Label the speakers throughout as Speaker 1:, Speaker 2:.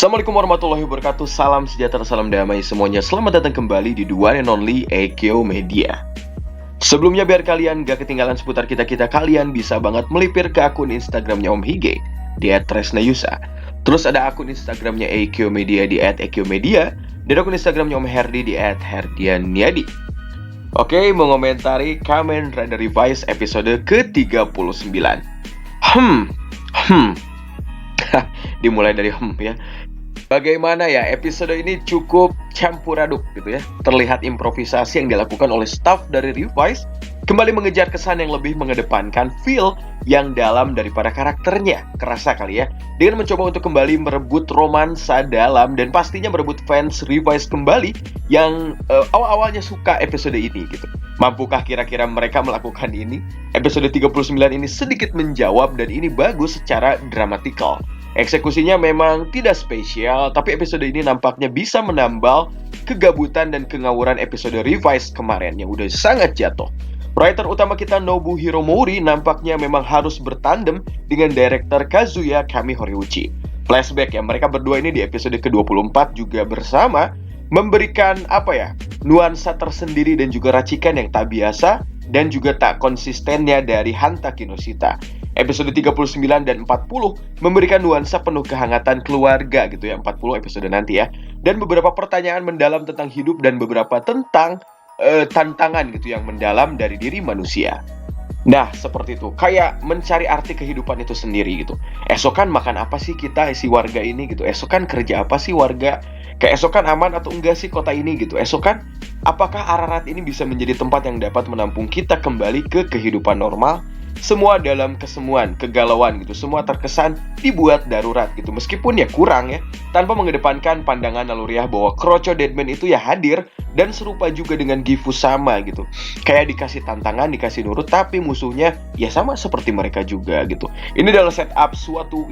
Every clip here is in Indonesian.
Speaker 1: Assalamualaikum warahmatullahi wabarakatuh. Salam sejahtera, salam damai semuanya. Selamat datang kembali di The One and Only Eikyo Media. Sebelumnya biar kalian gak ketinggalan seputar kita-kita, kalian bisa banget melipir ke akun Instagramnya Om Hige di @tresnayusa. Terus ada akun Instagramnya Eikyo Media di @eikyomedia, dan akun Instagramnya Om Herdi di @herdianiadi. Oke, mengomentari Kamen Rider Revised episode ke-39. Dimulai dari ya. Bagaimana ya, episode ini cukup campur aduk gitu ya. Terlihat improvisasi yang dilakukan oleh staff dari Revised kembali mengejar kesan yang lebih mengedepankan feel yang dalam daripada karakternya. Kerasa kali ya, dengan mencoba untuk kembali merebut romansa dalam dan pastinya merebut fans Revised kembali yang awal-awalnya suka episode ini gitu. Mampukah kira-kira mereka melakukan ini? Episode 39 ini sedikit menjawab, dan ini bagus secara dramatikal. Eksekusinya memang tidak spesial, tapi episode ini nampaknya bisa menambal kegabutan dan kengawuran episode Revised kemarin yang udah sangat jatuh. Writer utama kita Nobuhiro Mori nampaknya memang harus bertandem dengan director Kazuya Kami Horiuchi. Flashback ya, mereka berdua ini di episode ke-24 juga bersama memberikan nuansa tersendiri dan juga racikan yang tak biasa dan juga tak konsistennya dari Hanta Kinoshita. Episode 39 dan 40 memberikan nuansa penuh kehangatan keluarga gitu ya, 40 episode nanti ya. Dan beberapa pertanyaan mendalam tentang hidup dan beberapa tentang tantangan gitu yang mendalam dari diri manusia. Nah, seperti itu. Kayak mencari arti kehidupan itu sendiri gitu. Esokan makan apa sih kita, si warga ini gitu. Esokan kerja apa sih warga. Keesokan aman atau enggak sih kota ini gitu. Esokan, apakah Ararat ini bisa menjadi tempat yang dapat menampung kita kembali ke kehidupan normal? Semua dalam kesemuan, kegalauan gitu. Semua terkesan dibuat darurat gitu. Meskipun ya kurang ya, tanpa mengedepankan pandangan naluriah bahwa Kroco Deadman itu ya hadir. Dan serupa juga dengan Gifu sama gitu. Kayak dikasih tantangan, dikasih nurut, tapi musuhnya ya sama seperti mereka juga gitu. Ini adalah setup suatu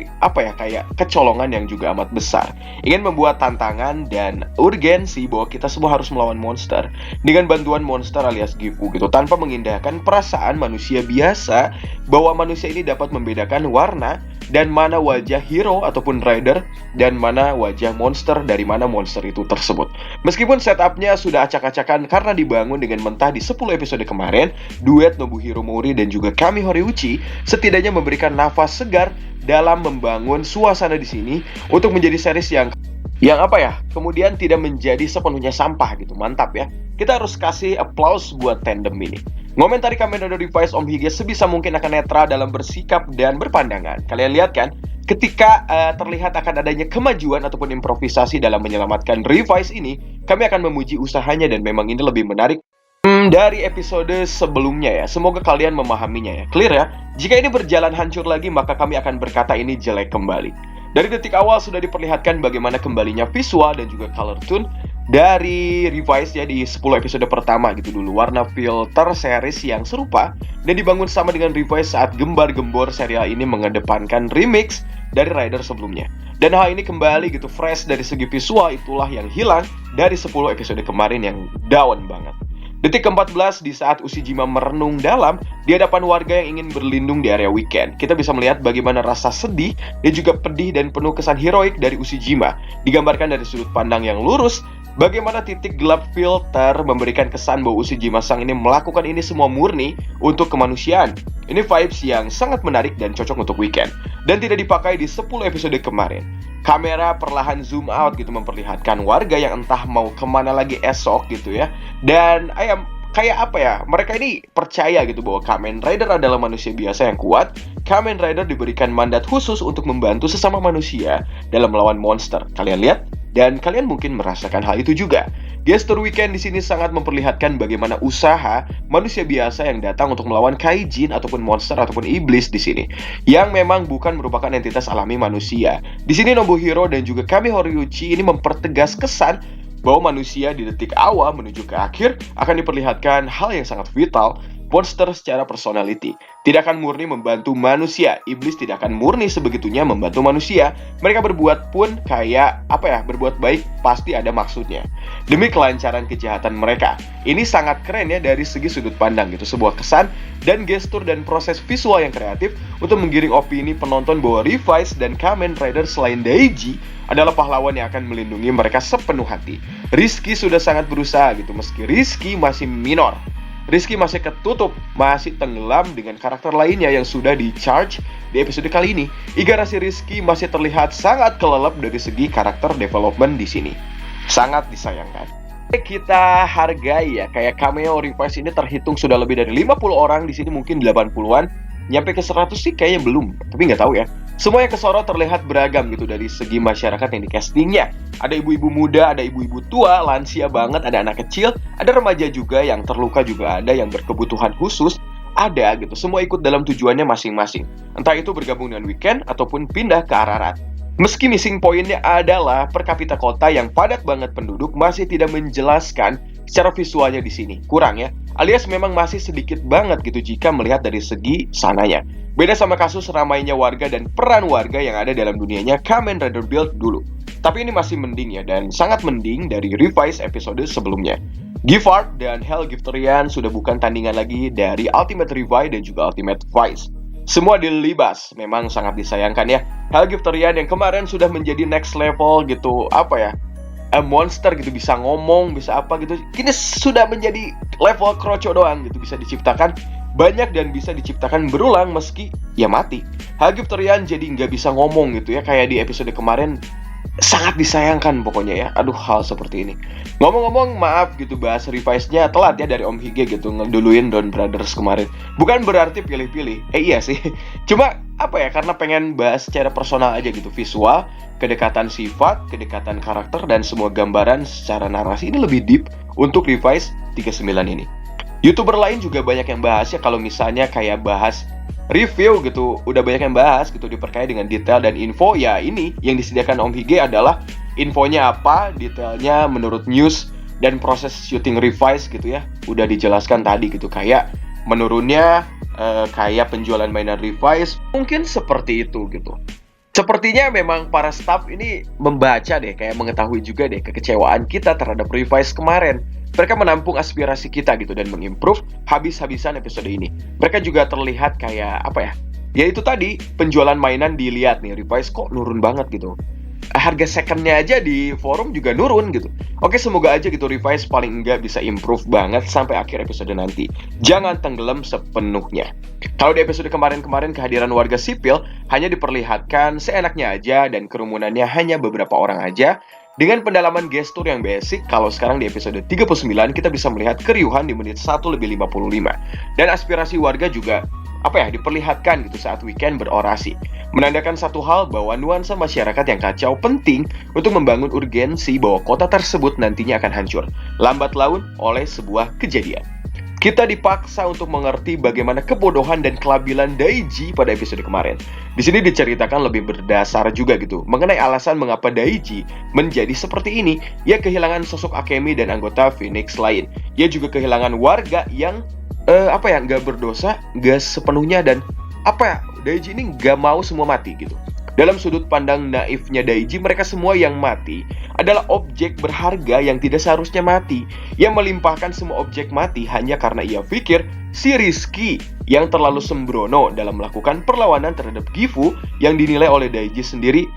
Speaker 1: kayak kecolongan yang juga amat besar. Ingin membuat tantangan dan urgensi bahwa kita semua harus melawan monster dengan bantuan monster alias Gifu gitu, tanpa mengindahkan perasaan manusia biasa bahwa manusia ini dapat membedakan warna dan mana wajah hero ataupun rider dan mana wajah monster dari mana monster itu tersebut. Meskipun setupnya sudah acak-acakan karena dibangun dengan mentah di 10 episode kemarin, duet Nobuhiro Mori dan juga Kami Horiuchi setidaknya memberikan nafas segar dalam membangun suasana di sini untuk menjadi series yang kemudian tidak menjadi sepenuhnya sampah gitu. Mantap ya. Kita harus kasih applause buat tandem ini. Ngomentari Kamen Rider Revised Om Hige sebisa mungkin akan netral dalam bersikap dan berpandangan. Kalian lihat kan, ketika terlihat akan adanya kemajuan ataupun improvisasi dalam menyelamatkan Revised ini, kami akan memuji usahanya dan memang ini lebih menarik dari episode sebelumnya ya. Semoga kalian memahaminya ya. Clear ya? Jika ini berjalan hancur lagi, maka kami akan berkata ini jelek kembali. Dari detik awal sudah diperlihatkan bagaimana kembalinya visual dan juga color tone dari Revised ya di 10 episode pertama gitu dulu. Warna filter series yang serupa dan dibangun sama dengan Revised saat gembar-gembor serial ini mengedepankan remix dari rider sebelumnya. Dan hal ini kembali gitu fresh dari segi visual, itulah yang hilang dari 10 episode kemarin yang down banget. Detik ke-14 di saat Ushijima merenung dalam di hadapan warga yang ingin berlindung di area weekend. Kita bisa melihat bagaimana rasa sedih dan juga pedih dan penuh kesan heroik dari Ushijima digambarkan dari sudut pandang yang lurus. Bagaimana titik gelap filter memberikan kesan bahwa Ushijima sang ini melakukan ini semua murni untuk kemanusiaan. Ini vibes yang sangat menarik dan cocok untuk weekend dan tidak dipakai di 10 episode kemarin. Kamera perlahan zoom out gitu memperlihatkan warga yang entah mau kemana lagi esok gitu ya. Dan mereka ini percaya gitu bahwa Kamen Rider adalah manusia biasa yang kuat. Kamen Rider diberikan mandat khusus untuk membantu sesama manusia dalam melawan monster. Kalian lihat? Dan kalian mungkin merasakan hal itu juga. Gesture Weekend di sini sangat memperlihatkan bagaimana usaha manusia biasa yang datang untuk melawan kaijin ataupun monster ataupun iblis di sini, yang memang bukan merupakan entitas alami manusia. Di sini Nobuhiro dan juga Kami Horiuchi ini mempertegas kesan bahwa manusia di detik awal menuju ke akhir akan diperlihatkan hal yang sangat vital monster secara personality. Tidak akan murni membantu manusia. Iblis tidak akan murni sebegitunya membantu manusia. Mereka berbuat pun kayak berbuat baik pasti ada maksudnya. Demi kelancaran kejahatan mereka. Ini sangat keren ya dari segi sudut pandang gitu. Sebuah kesan dan gestur dan proses visual yang kreatif untuk menggiring opini penonton bahwa Revice dan Kamen Rider selain Daiji adalah pahlawan yang akan melindungi mereka sepenuh hati. Rizky sudah sangat berusaha gitu, meski Rizky masih minor. Rizky masih ketutup, masih tenggelam dengan karakter lainnya yang sudah di-charge di episode kali ini. Igarashi Rizky masih terlihat sangat kelelep dari segi karakter development di sini. Sangat disayangkan. Kita hargai ya, kayak cameo Revice ini terhitung sudah lebih dari 50 orang, di sini mungkin 80-an. Nyampe ke 100 sih kayaknya belum, tapi nggak tahu ya. Semua yang kesorot terlihat beragam gitu dari segi masyarakat yang di castingnya. Ada ibu-ibu muda, ada ibu-ibu tua, lansia banget, ada anak kecil, ada remaja juga, yang terluka juga ada, yang berkebutuhan khusus ada gitu. Semua ikut dalam tujuannya masing-masing. Entah itu bergabung dengan Weekend ataupun pindah ke Ararat. Meski missing pointnya adalah per kapita kota yang padat banget penduduk masih tidak menjelaskan secara visualnya di sini. Kurang ya. Alias memang masih sedikit banget gitu jika melihat dari segi sananya. Beda sama kasus ramainya warga dan peran warga yang ada dalam dunianya Kamen Rider Build dulu. Tapi ini masih mending ya, dan sangat mending dari Revice episode sebelumnya. Giffard dan Hell Gifterian sudah bukan tandingan lagi dari Ultimate Revice dan juga Ultimate Vice. Semua dilibas, memang sangat disayangkan ya. Hell Gifterian yang kemarin sudah menjadi next level gitu, monster gitu, bisa ngomong, bisa apa gitu. Kini sudah menjadi level kroco doang gitu, bisa diciptakan banyak dan bisa diciptakan berulang meski ya mati. Hell Gifterian jadi nggak bisa ngomong gitu ya, kayak di episode kemarin. Sangat disayangkan pokoknya ya. Aduh, hal seperti ini. Ngomong-ngomong, maaf gitu, bahas Revice-nya telat ya dari Om Hige gitu, ngeduluin Don Brothers kemarin. Bukan berarti pilih-pilih. Iya sih. Cuma karena pengen bahas secara personal aja gitu, visual, kedekatan sifat, kedekatan karakter, dan semua gambaran secara narasi ini lebih deep untuk Revice 39 ini. YouTuber lain juga banyak yang bahas ya, kalau misalnya kayak bahas review gitu, udah banyak yang bahas gitu diperkaya dengan detail dan info. Ya ini yang disediakan Om Hige adalah infonya apa, detailnya menurut news, dan proses syuting Revice gitu ya, udah dijelaskan tadi gitu, kayak menurunnya, kayak penjualan mainan Revice, mungkin seperti itu gitu. Sepertinya memang para staff ini membaca deh, kayak mengetahui juga deh kekecewaan kita terhadap Revice kemarin. Mereka menampung aspirasi kita gitu dan mengimprove habis-habisan episode ini. Mereka juga terlihat kayak ya itu tadi, penjualan mainan dilihat nih, Revice kok nurun banget gitu. Harga secondnya aja di forum juga nurun gitu. Oke, semoga aja gitu Revice paling enggak bisa improve banget sampai akhir episode nanti. Jangan tenggelam sepenuhnya. Kalau di episode kemarin-kemarin kehadiran warga sipil hanya diperlihatkan seenaknya aja dan kerumunannya hanya beberapa orang aja. Dengan pendalaman gestur yang basic, kalau sekarang di episode 39 kita bisa melihat keriuhan di menit 1:55. Dan aspirasi warga juga diperlihatkan gitu saat Weekend berorasi. Menandakan satu hal, bahwa nuansa masyarakat yang kacau penting untuk membangun urgensi bahwa kota tersebut nantinya akan hancur lambat laun oleh sebuah kejadian. Kita dipaksa untuk mengerti bagaimana kebodohan dan kelabilan Daiji pada episode kemarin. Di sini diceritakan lebih berdasar juga gitu mengenai alasan mengapa Daiji menjadi seperti ini. Ia kehilangan sosok Akemi dan anggota Phoenix lain. Ia juga kehilangan warga yang nggak berdosa, nggak sepenuhnya, dan Daiji ini nggak mau semua mati gitu. Dalam sudut pandang naifnya Daiji, mereka semua yang mati adalah objek berharga yang tidak seharusnya mati. Ia melimpahkan semua objek mati hanya karena ia pikir si Rizky yang terlalu sembrono dalam melakukan perlawanan terhadap Gifu yang dinilai oleh Daiji sendiri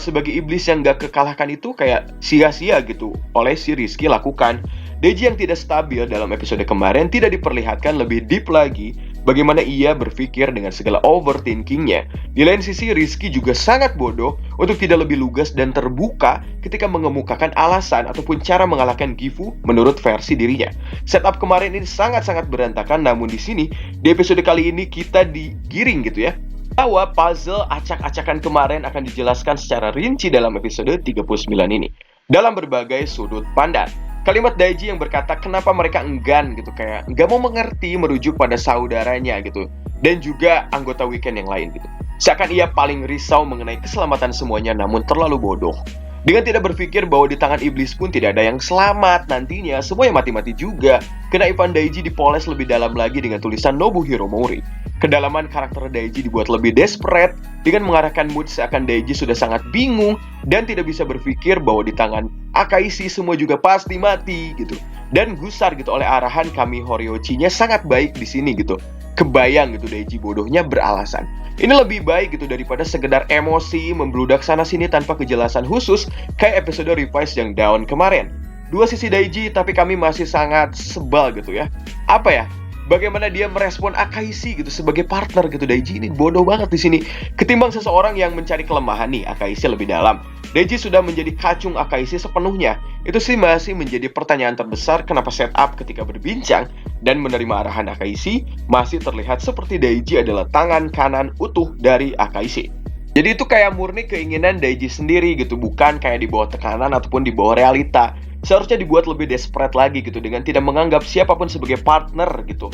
Speaker 1: sebagai iblis yang gak kekalahkan itu kayak sia-sia gitu oleh si Rizky lakukan. Daiji yang tidak stabil dalam episode kemarin tidak diperlihatkan lebih deep lagi bagaimana ia berpikir dengan segala overthinkingnya. Di lain sisi, Rizky juga sangat bodoh untuk tidak lebih lugas dan terbuka ketika mengemukakan alasan ataupun cara mengalahkan Gifu menurut versi dirinya. Setup kemarin ini sangat-sangat berantakan, namun di sini, di episode kali ini kita digiring gitu ya, bahwa puzzle acak-acakan kemarin akan dijelaskan secara rinci dalam episode 39 ini, dalam berbagai sudut pandang. Kalimat Daiji yang berkata kenapa mereka enggan gitu, kayak nggak mau mengerti, merujuk pada saudaranya gitu, dan juga anggota Weekend yang lain gitu. Seakan ia paling risau mengenai keselamatan semuanya, namun terlalu bodoh. Dengan tidak berpikir bahwa di tangan iblis pun tidak ada yang selamat, nantinya semua yang mati-mati juga. Kena Ivan Daiji dipoles lebih dalam lagi dengan tulisan Nobuhiro Mori. Kedalaman karakter Daiji dibuat lebih desperate dengan mengarahkan mood seakan Daiji sudah sangat bingung dan tidak bisa berpikir bahwa di tangan Akaishi semua juga pasti mati gitu. Dan gusar gitu oleh arahan Kami Horiochi-nya sangat baik di sini gitu. Kebayang gitu Daiji bodohnya beralasan. Ini lebih baik gitu daripada sekedar emosi membludak sana sini tanpa kejelasan khusus kayak episode Revise yang down kemarin. Dua sisi Daiji tapi kami masih sangat sebal gitu ya. Apa ya? Bagaimana dia merespon Akaishi gitu sebagai partner gitu. Daiji ini bodoh banget di sini. Ketimbang seseorang yang mencari kelemahan nih Akaishi lebih dalam. Daiji sudah menjadi kacung Akaishi sepenuhnya. Itu sih masih menjadi pertanyaan terbesar kenapa setup ketika berbincang dan menerima arahan Akaishi masih terlihat seperti Daiji adalah tangan kanan utuh dari Akaishi. Jadi itu kayak murni keinginan Daiji sendiri gitu, bukan kayak di bawah tekanan ataupun di bawah realita. Seharusnya dibuat lebih desperate lagi gitu dengan tidak menganggap siapapun sebagai partner gitu.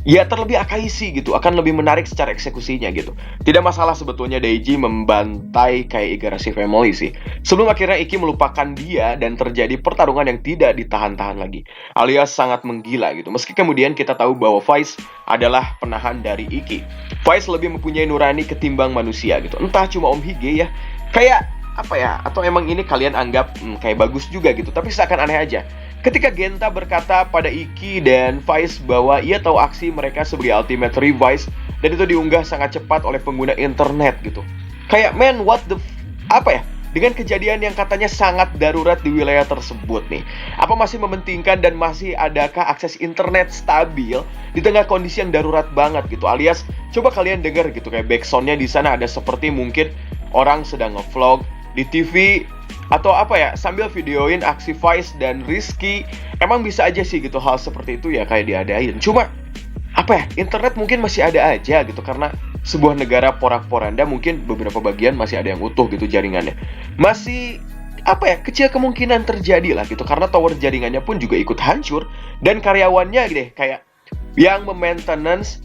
Speaker 1: Ya terlebih Akaishi gitu akan lebih menarik secara eksekusinya gitu. Tidak masalah sebetulnya Daiji membantai kayak Igarashi Family sih. Sebelum akhirnya Iki melupakan dia dan terjadi pertarungan yang tidak ditahan-tahan lagi. Alias sangat menggila gitu. Meski kemudian kita tahu bahwa Vice adalah penahan dari Iki. Vice lebih mempunyai nurani ketimbang manusia gitu. Entah cuma Om Hige ya. Kayak apa ya? Atau emang ini kalian anggap kayak bagus juga gitu. Tapi seakan aneh aja. Ketika Genta berkata pada Iki dan Vice bahwa ia tahu aksi mereka sebagai Ultimate Revise dan itu diunggah sangat cepat oleh pengguna internet gitu. Kayak man, apa ya? Dengan kejadian yang katanya sangat darurat di wilayah tersebut nih. Apa masih mementingkan dan masih adakah akses internet stabil di tengah kondisi yang darurat banget gitu. Alias coba kalian dengar gitu kayak backsoundnya di sana ada seperti mungkin orang sedang ngevlog di TV atau apa ya, sambil videoin aksi Vice dan Rizky. Emang bisa aja sih gitu hal seperti itu ya kayak diadain. Cuma apa ya, internet mungkin masih ada aja gitu karena sebuah negara porak-poranda mungkin beberapa bagian masih ada yang utuh gitu jaringannya. Masih apa ya, kecil kemungkinan terjadi lah gitu karena tower jaringannya pun juga ikut hancur dan karyawannya deh kayak yang memaintenance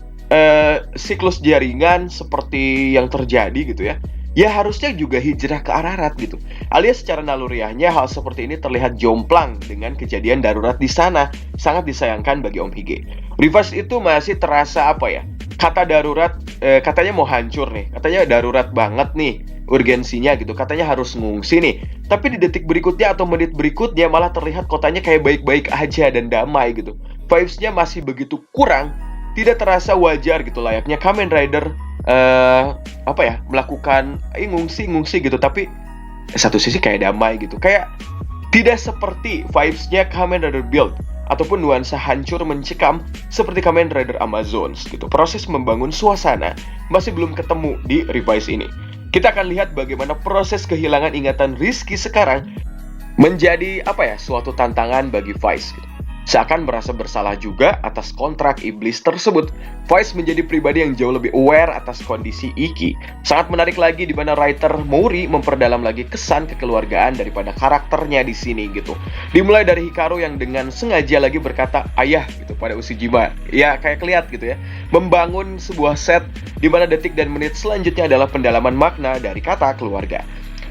Speaker 1: siklus jaringan seperti yang terjadi gitu ya. Ya harusnya juga hijrah ke Ararat gitu. Alias secara naluriahnya hal seperti ini terlihat jomplang dengan kejadian darurat di sana. Sangat disayangkan bagi Om Hige. Revise itu masih terasa apa ya? Kata darurat, katanya mau hancur nih. Katanya darurat banget nih urgensinya gitu. Katanya harus ngungsi nih. Tapi di detik berikutnya atau menit berikutnya malah terlihat kotanya kayak baik-baik aja dan damai gitu. Vibes-nya masih begitu kurang. Tidak terasa wajar gitu layaknya Kamen Rider apa ya, melakukan ngungsi gitu, tapi satu sisi kayak damai gitu, kayak tidak seperti vibes-nya Kamen Rider Build ataupun nuansa hancur mencekam seperti Kamen Rider Amazons gitu. Proses membangun suasana masih belum ketemu di Revise ini. Kita akan lihat bagaimana proses kehilangan ingatan Rizky sekarang menjadi apa ya, suatu tantangan bagi Vice gitu. Seakan merasa bersalah juga atas kontrak iblis tersebut. Vice menjadi pribadi yang jauh lebih aware atas kondisi Iki. Sangat menarik lagi di mana writer Mori memperdalam lagi kesan kekeluargaan daripada karakternya di sini gitu. Dimulai dari Hikaru yang dengan sengaja lagi berkata ayah gitu pada Ushijima. Ya kayak kelihat gitu ya. Membangun sebuah set di mana detik dan menit selanjutnya adalah pendalaman makna dari kata keluarga.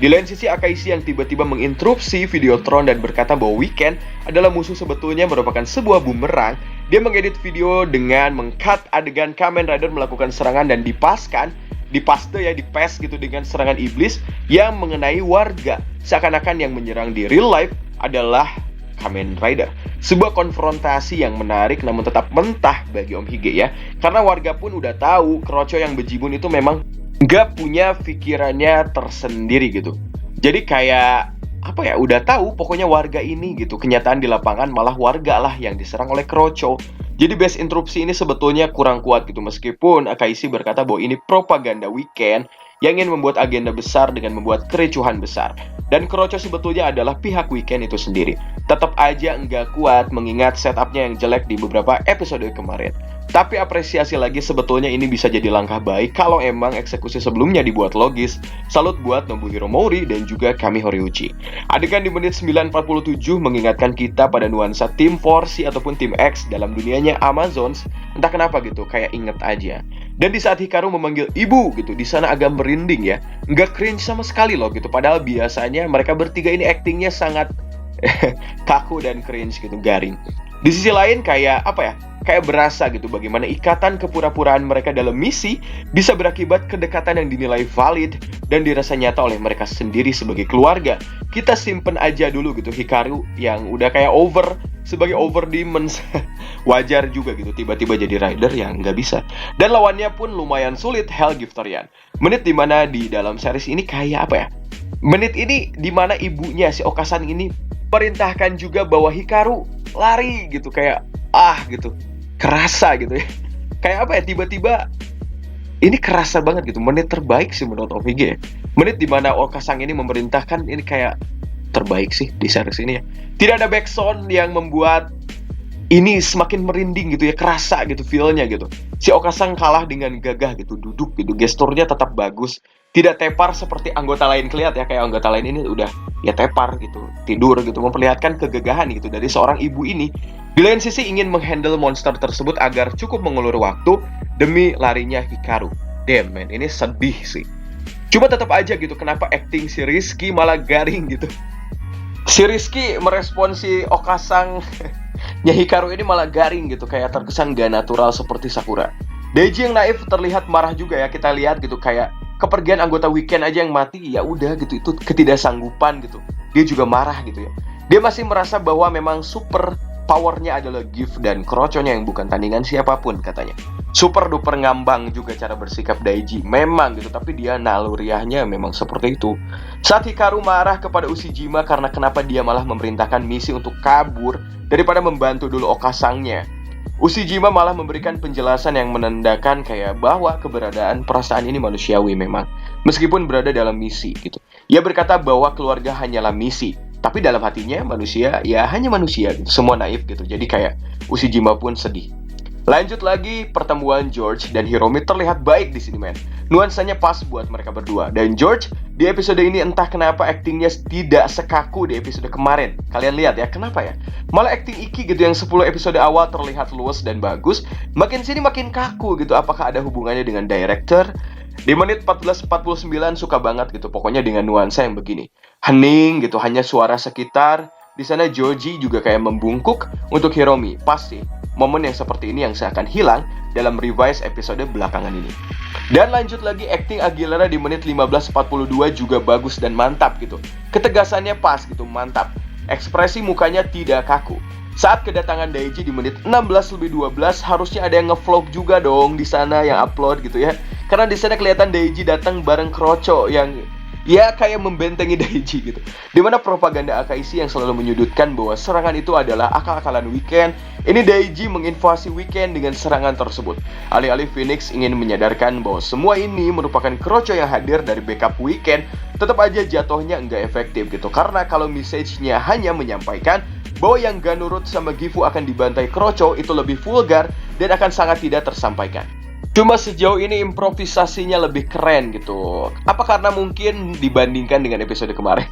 Speaker 1: Di lain sisi Akaishi yang tiba-tiba menginterupsi Videotron dan berkata bahwa Weekend adalah musuh sebetulnya merupakan sebuah bumerang. Dia mengedit video dengan meng-cut adegan Kamen Rider melakukan serangan dan dipaste gitu dengan serangan iblis yang mengenai warga. Seakan-akan yang menyerang di real life adalah Kamen Rider. Sebuah konfrontasi yang menarik namun tetap mentah bagi Om Hige ya. Karena warga pun udah tahu Kroco yang bejibun itu memang nggak punya pikirannya tersendiri gitu. Jadi kayak apa ya, udah tahu pokoknya warga ini gitu. Kenyataan di lapangan malah warga lah yang diserang oleh Kroco. Jadi base interupsi ini sebetulnya kurang kuat gitu. Meskipun Akaishi berkata bahwa ini propaganda Weekend yang ingin membuat agenda besar dengan membuat kericuhan besar. Dan Kroco sebetulnya adalah pihak Weekend itu sendiri. Tetap aja nggak kuat mengingat setupnya yang jelek di beberapa episode kemarin. Tapi apresiasi lagi sebetulnya ini bisa jadi langkah baik kalau emang eksekusi sebelumnya dibuat logis. Salut buat Nobuhiro Mori dan juga Kami Horiguchi. Adegan di menit 9:47 mengingatkan kita pada nuansa tim 4C ataupun tim X dalam dunianya Amazons. Entah kenapa gitu, kayak inget aja. Dan di saat Hikaru memanggil ibu gitu, di sana agak merinding ya. Nggak cringe sama sekali loh gitu. Padahal biasanya mereka bertiga ini actingnya sangat kaku dan cringe gitu, garing. Di sisi lain kayak apa ya? Kayak berasa gitu bagaimana ikatan kepura-puraan mereka dalam misi bisa berakibat kedekatan yang dinilai valid dan dirasa nyata oleh mereka sendiri sebagai keluarga. Kita simpen aja dulu gitu Hikaru yang udah kayak over sebagai over demons. Wajar juga gitu tiba-tiba jadi rider yang nggak bisa. Dan lawannya pun lumayan sulit, Hell Giftorian. Menit dimana di dalam series ini kayak apa ya? Menit ini dimana ibunya si Okasan ini perintahkan juga bahwa Hikaru lari gitu, kayak gitu, kerasa gitu ya. Kayak apa ya, tiba-tiba ini kerasa banget gitu. Menit terbaik sih menurut OVG ya. Menit dimana Okasang ini memerintahkan, ini kayak terbaik sih di series ini ya. Tidak ada backsound yang membuat ini semakin merinding gitu ya, kerasa gitu feel-nya gitu. Si Okasang kalah dengan gagah gitu, duduk gitu, gesturnya tetap bagus. Tidak tepar seperti anggota lain kelihatan ya, kayak anggota lain ini udah ya tepar gitu, tidur gitu, memperlihatkan kegagahan gitu dari seorang ibu ini. Di lain sisi ingin menghandle monster tersebut agar cukup mengulur waktu demi larinya Hikaru. Damn man, ini sedih sih. Cuma tetap aja gitu, kenapa acting si Rizky malah garing gitu. Si Rizky merespon si Okasang nya Hikaru ini malah garing gitu, kayak terkesan gak natural seperti Sakura. Daiji yang naif terlihat marah juga ya, kita lihat gitu kayak kepergian anggota Weekend aja yang mati, ya udah gitu, itu ketidaksanggupan gitu. Dia juga marah gitu ya. Dia masih merasa bahwa memang super powernya adalah gift dan kroconya yang bukan tandingan siapapun katanya. Super duper ngambang juga cara bersikap Daiji, memang gitu, tapi dia naluriahnya memang seperti itu. Saat Hikaru marah kepada Ushijima karena kenapa dia malah memerintahkan misi untuk kabur daripada membantu dulu Okasangnya, Ushijima malah memberikan penjelasan yang menandakan kayak bahwa keberadaan perasaan ini manusiawi memang, meskipun berada dalam misi gitu. Ia berkata bahwa keluarga hanyalah misi, tapi dalam hatinya manusia ya hanya manusia gitu. Semua naif gitu. Jadi kayak Ushijima pun sedih. Lanjut lagi, pertemuan George dan Hiromi terlihat baik di sini men. Nuansanya pas buat mereka berdua. Dan George di episode ini entah kenapa aktingnya tidak sekaku di episode kemarin. Kalian lihat ya, kenapa ya? Malah akting Iki gitu yang 10 episode awal terlihat luas dan bagus, makin sini makin kaku gitu. Apakah ada hubungannya dengan director? Di menit 14:49 suka banget gitu pokoknya dengan nuansa yang begini. Hening gitu, hanya suara sekitar. Di sana Joji juga kayak membungkuk untuk Hiromi. Pasti momen yang seperti ini yang seakan hilang dalam revise episode belakangan ini. Dan lanjut lagi, acting Aguilera di menit 15:42 juga bagus dan mantap gitu. Ketegasannya pas gitu, mantap. Ekspresi mukanya tidak kaku. Saat kedatangan Daiji di menit 16:12 harusnya ada yang ngevlog juga dong di sana yang upload gitu ya. Karena di sana kelihatan Daiji datang bareng Kroco yang ya kayak membentengi Daiji gitu. Dimana propaganda Akaishi yang selalu menyudutkan bahwa serangan itu adalah akal-akalan Weekend, ini Daiji menginvasi Weekend dengan serangan tersebut. Alih-alih Phoenix ingin menyadarkan bahwa semua ini merupakan Kroco yang hadir dari backup Weekend, tetap aja jatuhnya nggak efektif gitu. Karena kalau message-nya hanya menyampaikan bahwa yang gak nurut sama Gifu akan dibantai Kroco, itu lebih vulgar dan akan sangat tidak tersampaikan. Cuma sejauh ini improvisasinya lebih keren gitu. Apa karena mungkin dibandingkan dengan episode kemarin?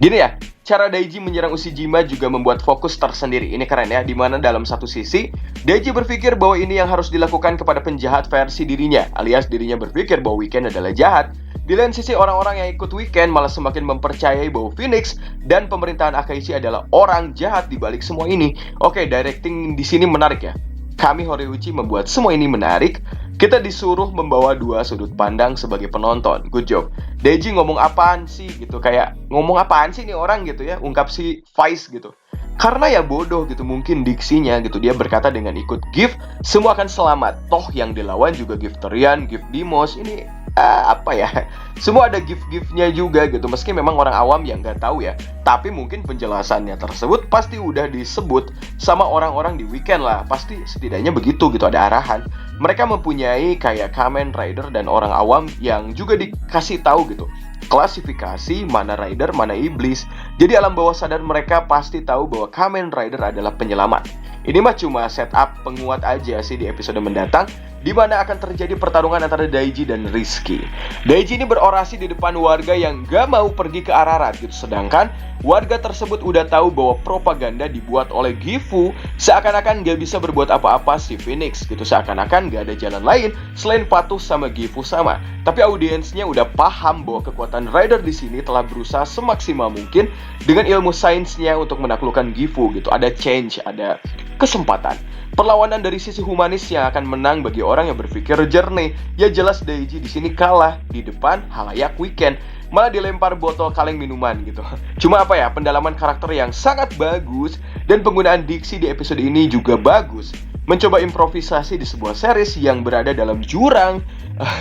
Speaker 1: Gini ya, cara Daiji menyerang Ushijima juga membuat fokus tersendiri. Ini keren ya, dimana dalam satu sisi Daiji berpikir bahwa ini yang harus dilakukan kepada penjahat versi dirinya, alias dirinya berpikir bahwa Weekend adalah jahat. Di lain sisi orang-orang yang ikut Weekend malah semakin mempercayai bahwa Phoenix dan pemerintahan Akaishi adalah orang jahat di balik semua ini. Oke, directing di sini menarik ya. Kami Horeuchi membuat semua ini menarik. Kita disuruh membawa dua sudut pandang sebagai penonton. Good job. Daiji ngomong apaan sih gitu, kayak ngomong apaan sih nih orang gitu ya, ungkap si Vice gitu. Karena ya bodoh gitu mungkin diksinya gitu. Dia berkata dengan ikut gift semua akan selamat. Toh yang dilawan juga Giftorian, Gift Demos. Ini apa ya, semua ada gift-giftnya juga gitu. Meski memang orang awam yang nggak tahu ya, tapi mungkin penjelasannya tersebut pasti udah disebut sama orang-orang di Weekend lah. Pasti setidaknya begitu gitu, ada arahan. Mereka mempunyai kayak Kamen Rider dan orang awam yang juga dikasih tahu gitu klasifikasi mana Rider, mana Iblis. Jadi alam bawah sadar mereka pasti tahu bahwa Kamen Rider adalah penyelamat. Ini mah cuma setup penguat aja sih di episode mendatang. di mana akan terjadi pertarungan antara Daiji dan Rizky. Daiji ini berorasi di depan warga yang gak mau pergi ke Ararat gitu. Sedangkan warga tersebut udah tahu bahwa propaganda dibuat oleh Gifu, seakan-akan gak bisa berbuat apa-apa si Phoenix gitu. Seakan-akan gak ada jalan lain selain patuh sama Gifu sama. Tapi audiensnya udah paham bahwa kekuatan Rider di sini telah berusaha semaksimal mungkin dengan ilmu sainsnya untuk menaklukkan Gifu gitu. Ada change, ada kesempatan. Perlawanan dari sisi humanis yang akan menang bagi orang yang berpikir jernih. Ya jelas Daiji di sini kalah di depan halayak Weekend, malah dilempar botol kaleng minuman gitu. Cuma apa ya, pendalaman karakter yang sangat bagus dan penggunaan diksi di episode ini juga bagus. Mencoba improvisasi di sebuah series yang berada dalam jurang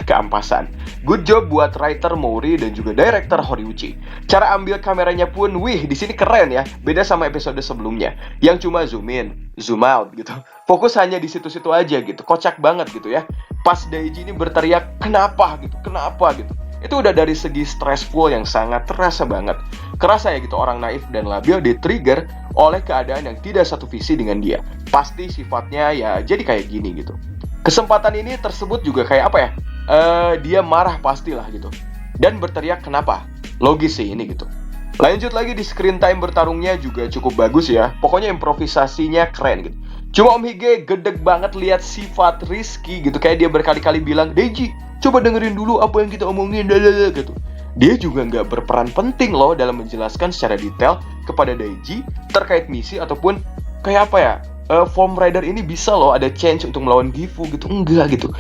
Speaker 1: keampasan. Good job buat writer Mori dan juga director Horiuchi. Cara ambil kameranya pun, wih, di sini keren ya. Beda sama episode sebelumnya yang cuma zoom in, zoom out gitu. Fokus hanya di situ-situ aja gitu. Kocak banget gitu ya. Pas Daiji ini berteriak, "Kenapa?" gitu. "Kenapa?" gitu. Itu udah dari segi stressful yang sangat terasa banget. Kerasa ya gitu, orang naif dan labil di-trigger oleh keadaan yang tidak satu visi dengan dia. Pasti sifatnya ya jadi kayak gini gitu. Kesempatan ini tersebut juga kayak apa ya? Dia marah pastilah gitu. Dan berteriak kenapa? Logis sih ini gitu. Lanjut lagi di screen time bertarungnya juga cukup bagus ya. Pokoknya improvisasinya keren gitu. Cuma Om Hige gedeg banget lihat sifat Rizky gitu. Kayak dia berkali-kali bilang, "Daiji, coba dengerin dulu apa yang kita omongin." Gitu. Dia juga nggak berperan penting loh dalam menjelaskan secara detail kepada Daiji terkait misi ataupun kayak apa ya, Form Rider ini bisa loh ada change untuk melawan Gifu gitu. Enggak gitu.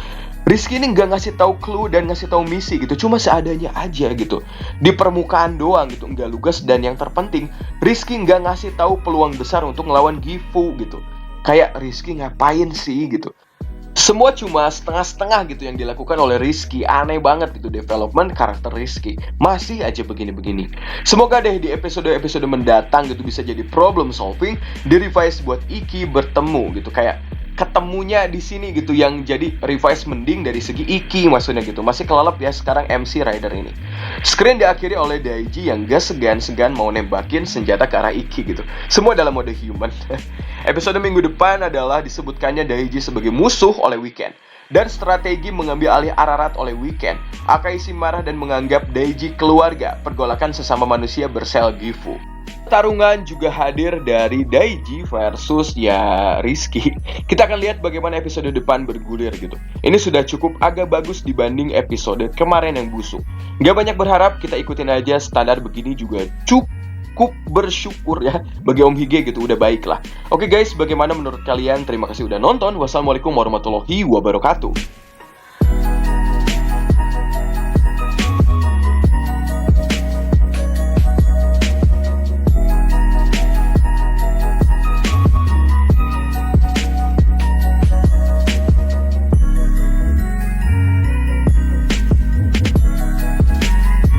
Speaker 1: Rizky ini nggak ngasih tahu clue dan ngasih tahu misi gitu, cuma seadanya aja gitu. Di permukaan doang gitu, nggak lugas, dan yang terpenting Rizky nggak ngasih tahu peluang besar untuk ngelawan Gifu gitu. Kayak Rizky ngapain sih gitu. Semua cuma setengah-setengah gitu yang dilakukan oleh Rizky. Aneh banget gitu development karakter Rizky. Masih aja begini-begini. Semoga deh di episode-episode mendatang gitu bisa jadi problem solving. Di revise buat Iki bertemu gitu. Kayak ketemunya di sini gitu yang jadi revise mending dari segi Iki maksudnya gitu. Masih kelelep ya sekarang MC Rider ini. Screen diakhiri oleh Daiji yang gak segan-segan mau nembakin senjata ke arah Iki gitu. Semua dalam mode human. Episode minggu depan adalah disebutkannya Daiji sebagai musuh oleh Weekend dan strategi mengambil alih Ararat oleh Weekend. Akaisi marah dan menganggap Daiji keluarga, pergolakan sesama manusia bersel Gifu. Pertarungan juga hadir dari Daiji versus ya Rizky. Kita akan lihat bagaimana episode depan bergulir gitu. Ini sudah cukup agak bagus dibanding episode kemarin yang busuk. Gak banyak berharap, kita ikutin aja standar begini juga cukup bersyukur ya. Bagi Om Hige gitu udah baik lah. Oke guys, bagaimana menurut kalian? Terima kasih udah nonton. Wassalamualaikum warahmatullahi wabarakatuh.